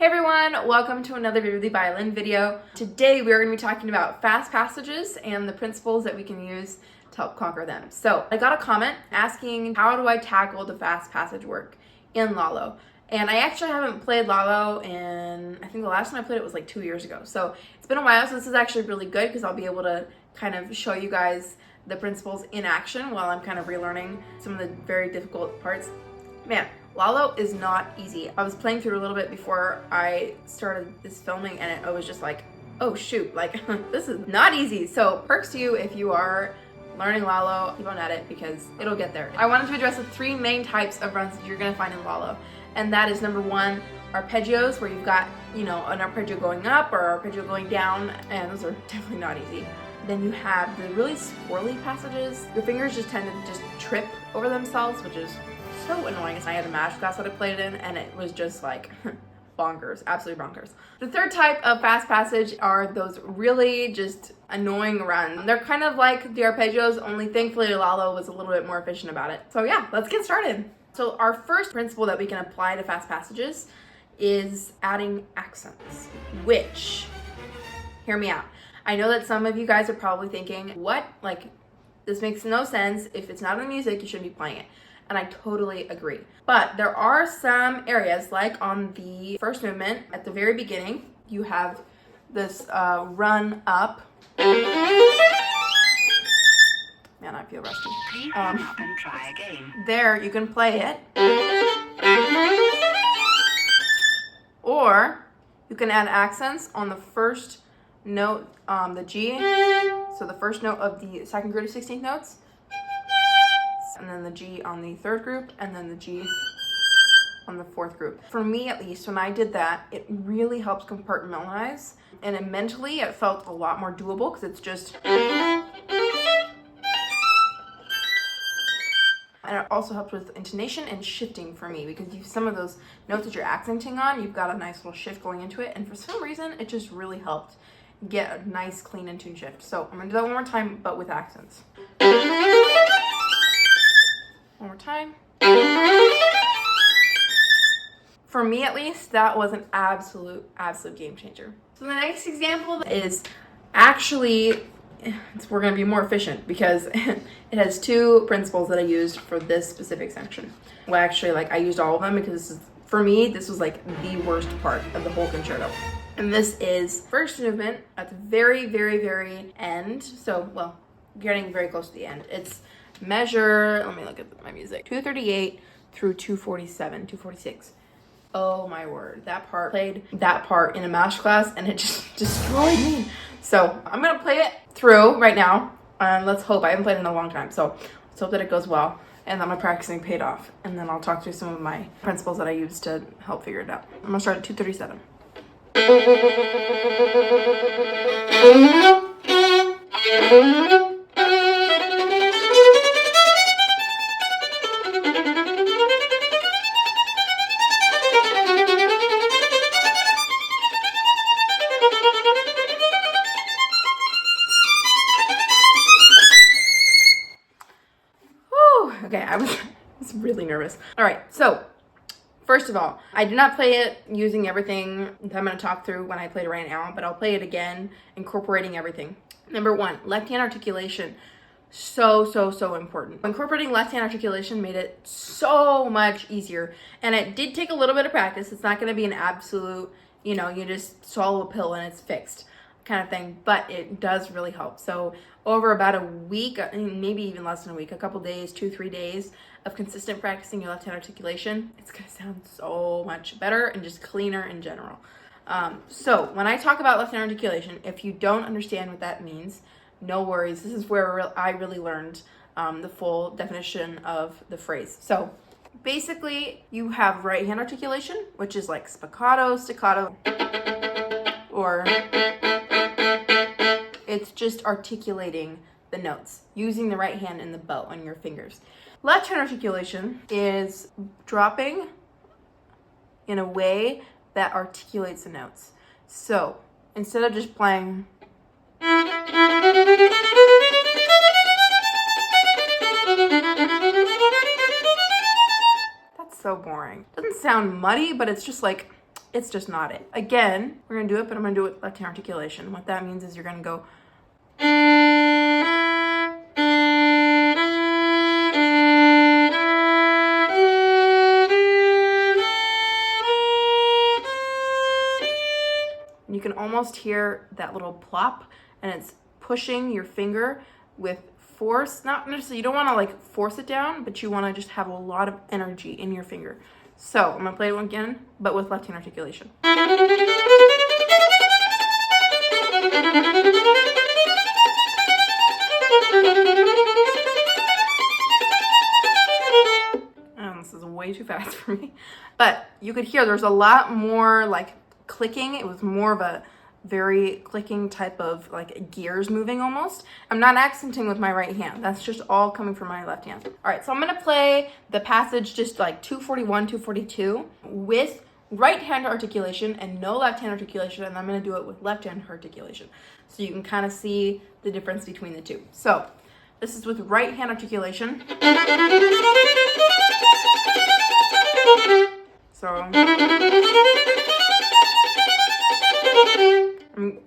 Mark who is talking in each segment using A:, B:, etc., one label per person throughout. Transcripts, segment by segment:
A: Hey everyone, welcome to another Vividly Violin video. Today we are going to be talking about fast passages and the principles that we can use to help conquer them. So I got a comment asking how do I tackle the fast passage work in Lalo. And I actually haven't played Lalo in, I think the last time I played it was like 2 years ago. So it's been a while, so this is actually really good because I'll be able to kind of show you guys the principles in action while I'm kind of relearning some of the very difficult parts. Man, Lalo is not easy. I was playing through a little bit before I started this filming and it was just like, oh shoot, like this is not easy. So perks to you if you are learning Lalo, keep on at it because it'll get there. I wanted to address the three main types of runs that you're gonna find in Lalo. And that is number one, arpeggios, where you've got, you know, an arpeggio going up or arpeggio going down, and those are definitely not easy. Then you have the really squirrely passages. Your fingers just tend to just trip over themselves, which is so annoying. I had a math class that I played in and it was just like bonkers, absolutely bonkers. The third type of fast passage are those really just annoying runs. They're kind of like the arpeggios, only thankfully Lalo was a little bit more efficient about it. So yeah, let's get started. So our first principle that we can apply to fast passages is adding accents, which, hear me out. I know that some of you guys are probably thinking, what? Like, this makes no sense. If it's not in the music, you shouldn't be playing it. And I totally agree. But there are some areas, like on the first movement, at the very beginning, you have this run up. Man, I feel rusty.
B: Please hang up and try again.
A: There, you can play it. Or you can add accents on the first note, the G. So the first note of the second group of 16th notes. And then the G on the third group, and then the G on the fourth group. For me, at least, when I did that, it really helps compartmentalize, and it mentally, it felt a lot more doable because it's just. And it also helps with intonation and shifting for me because some of those notes that you're accenting on, you've got a nice little shift going into it, and for some reason, it just really helped get a nice, clean and tune shift. So I'm gonna do that one more time, but with accents. One more time. For me, at least, that was an absolute game changer. So the next example is actually, we're going to be more efficient because it has two principles that I used for this specific section. Well, actually, like I used all of them because for me, this was like the worst part of the whole concerto. And this is first movement at the very, very, very end. So, well, getting very close to the end. It's measure, let me look at my music, 238 through 247, 246. Oh my word, that part, played that part in a math class and it just destroyed me. So I'm gonna play it through right now and let's hope. I haven't played it in a long time, so let's hope that it goes well and that my practicing paid off, and then I'll talk through some of my principles that I used to help figure it out. I'm gonna start at 237. Okay, I was really nervous. All right, so first of all, I did not play it using everything that I'm going to talk through when I played it right now, but I'll play it again, incorporating everything. Number one, left-hand articulation. So important. Incorporating left-hand articulation made it so much easier, and it did take a little bit of practice. It's not going to be an absolute, you know, you just swallow a pill and it's fixed kind of thing, but it does really help. So over about a week, maybe even less than a week, a couple days, 2-3 days of consistent practicing your left-hand articulation, it's gonna sound so much better and just cleaner in general. So when I talk about left-hand articulation, if you don't understand what that means, no worries. This is where I really learned the full definition of the phrase. So basically, you have right-hand articulation, which is like spiccato, staccato, or it's just articulating the notes, using the right hand and the bow on your fingers. Left-hand articulation is dropping in a way that articulates the notes. So instead of just playing, that's so boring. Doesn't sound muddy, but it's just like it's just not it. Again, we're gonna do it, but I'm gonna do it with left hand articulation. What that means is you're gonna go. You can almost hear that little plop, and it's pushing your finger with force. Not necessarily, you don't want to like force it down, but you want to just have a lot of energy in your finger. So I'm gonna play it again, but with left hand articulation. This is way too fast for me, but you could hear there's a lot more like clicking. It was more of a very clicking type of like gears moving almost. I'm not accenting with my right hand. That's just all coming from my left hand. All right, so I'm gonna play the passage just like 241, 242 with right hand articulation and no left hand articulation, and I'm gonna do it with left hand articulation. So you can kind of see the difference between the two. So this is with right hand articulation. So I'm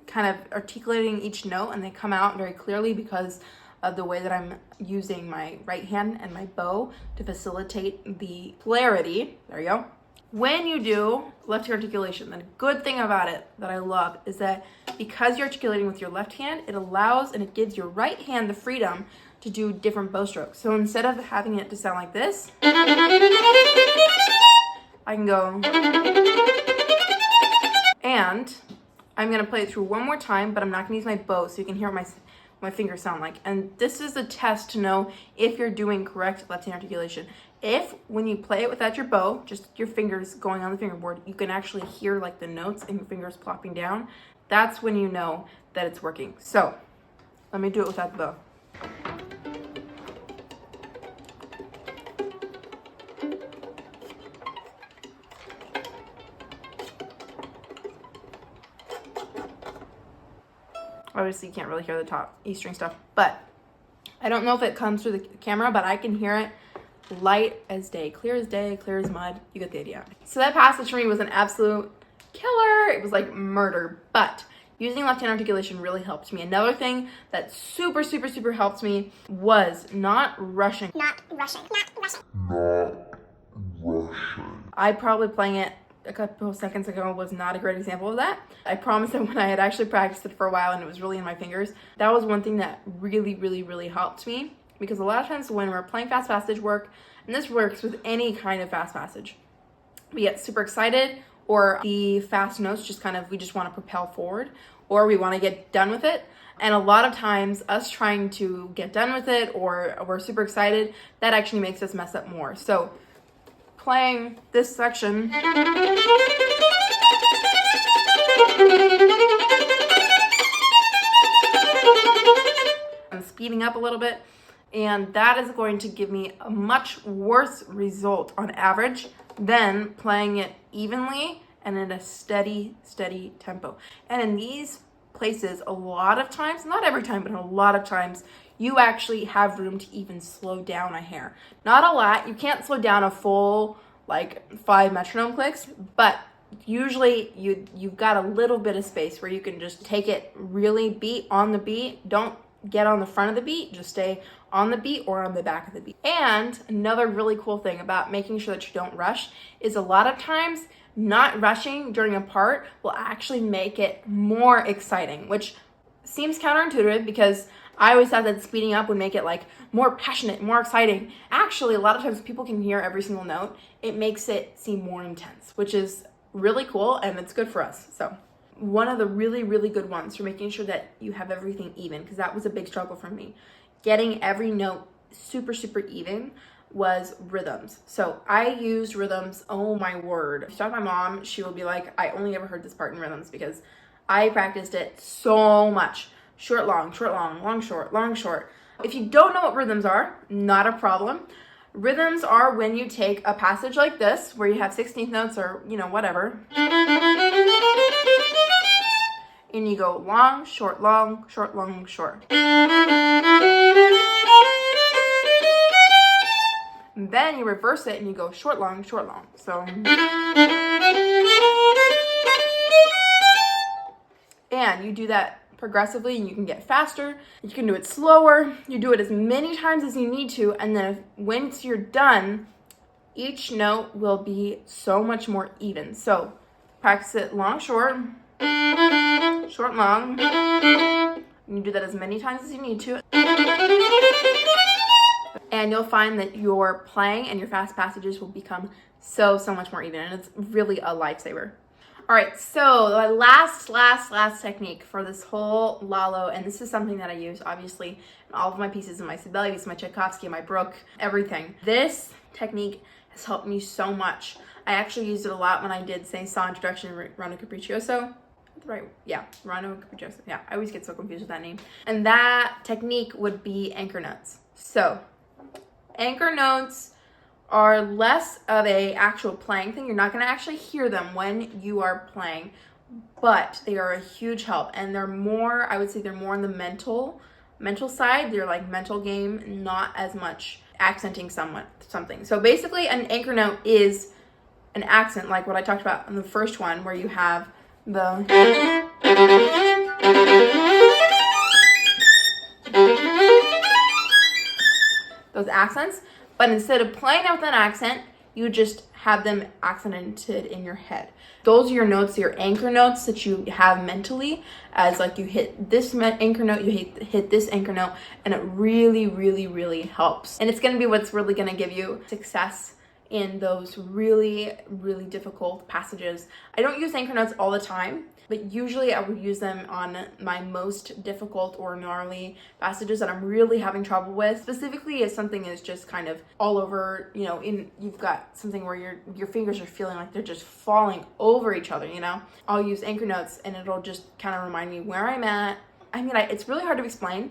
A: kind of articulating each note, and they come out very clearly because of the way that I'm using my right hand and my bow to facilitate the clarity. There you go. When you do left hand articulation, the good thing about it that I love is that because you're articulating with your left hand, it allows and it gives your right hand the freedom to do different bow strokes. So instead of having it to sound like this, I can go, and I'm gonna play it through one more time, but I'm not gonna use my bow so you can hear what my fingers sound like. And this is a test to know if you're doing correct left hand articulation. If when you play it without your bow, just your fingers going on the fingerboard, you can actually hear like the notes and your fingers plopping down, that's when you know that it's working. So let me do it without the bow. Obviously, you can't really hear the top E string stuff, but I don't know if it comes through the camera, but I can hear it light as day, clear as mud. You get the idea. So that passage for me was an absolute killer. It was like murder, but using left hand articulation really helped me. Another thing that super helped me was not rushing. I probably playing it a couple of seconds ago was not a great example of that. I promise that when I had actually practiced it for a while and it was really in my fingers, that was one thing that really helped me, because a lot of times when we're playing fast passage work, and this works with any kind of fast passage, we get super excited, or the fast notes just kind of, we just want to propel forward, or we want to get done with it. And a lot of times us trying to get done with it, or we're super excited, that actually makes us mess up more. So playing this section, I'm speeding up a little bit, and that is going to give me a much worse result on average than playing it evenly and in a steady tempo. And in these places, a lot of times, not every time, but a lot of times, you actually have room to even slow down a hair. Not a lot. You can't slow down a full like 5 metronome clicks, but usually you've got a little bit of space where you can just take it really beat on the beat. Don't get on the front of the beat, just stay on the beat or on the back of the beat. And another really cool thing about making sure that you don't rush is a lot of times not rushing during a part will actually make it more exciting, which seems counterintuitive because I always thought that speeding up would make it like more passionate, more exciting. Actually, a lot of times people can hear every single note. It makes it seem more intense, which is really cool, and it's good for us. So one of the really good ones for making sure that you have everything even, because that was a big struggle for me. Getting every note super even was rhythms. So I used rhythms, oh my word. If you talk to my mom, she will be like, I only ever heard this part in rhythms because I practiced it so much. Short, long, long, short. If you don't know what rhythms are, not a problem. Rhythms are when you take a passage like this, where you have 16th notes or, whatever, and you go long, short, long, short. And then you reverse it and you go short, long. So And you do that progressively, and you can get faster, you can do it slower, you do it as many times as you need to, and then once you're done, each note will be so much more even. So practice it long, short, short, long. You do that as many times as you need to. And you'll find that your playing and your fast passages will become so much more even, and it's really a lifesaver. All right, so the last technique for this whole Lalo, and this is something that I use obviously in all of my pieces, in my Sibelius, my Tchaikovsky, my Bruch, everything. This technique has helped me so much. I actually used it a lot when I did Saint-Saëns Introduction Rondo Capriccioso. Right, yeah, Rondo Capriccioso. Yeah, I always get so confused with that name. And that technique would be anchor notes. So anchor notes are less of a actual playing thing. You're not going to actually hear them when you are playing, but they are a huge help, and they're more, I would say they're more on the mental side. They're like mental game, not as much accenting something. So basically an anchor note is an accent, like what I talked about in the first one, where you have the those accents. But instead of playing out with an accent, you just have them accented in your head. Those are your notes, your anchor notes that you have mentally, as like you hit this anchor note, you hit this anchor note, and it really helps. And it's going to be what's really going to give you success in those really difficult passages. I don't use anchor notes all the time, but usually I would use them on my most difficult or gnarly passages that I'm really having trouble with. Specifically if something is just kind of all over, you know, you've got something where your fingers are feeling like they're just falling over each other, you know. I'll use anchor notes, and it'll just kind of remind me where I'm at. I mean, it's really hard to explain,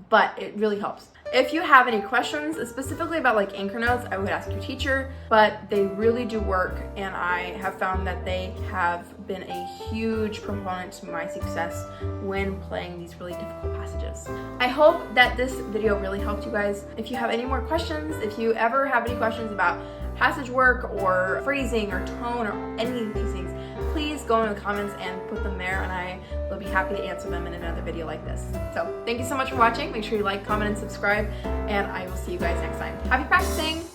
A: but it really helps. If you have any questions specifically about like anchor notes, I would ask your teacher, but they really do work, and I have found that they have been a huge proponent to my success when playing these really difficult passages. I hope that this video really helped you guys. If you have any more questions, if you ever have any questions about passage work or phrasing or tone or any of these things, please go in the comments and put them there, and I will be happy to answer them in another video like this. So thank you so much for watching. Make sure you like, comment, and subscribe, and I will see you guys next time. Happy practicing!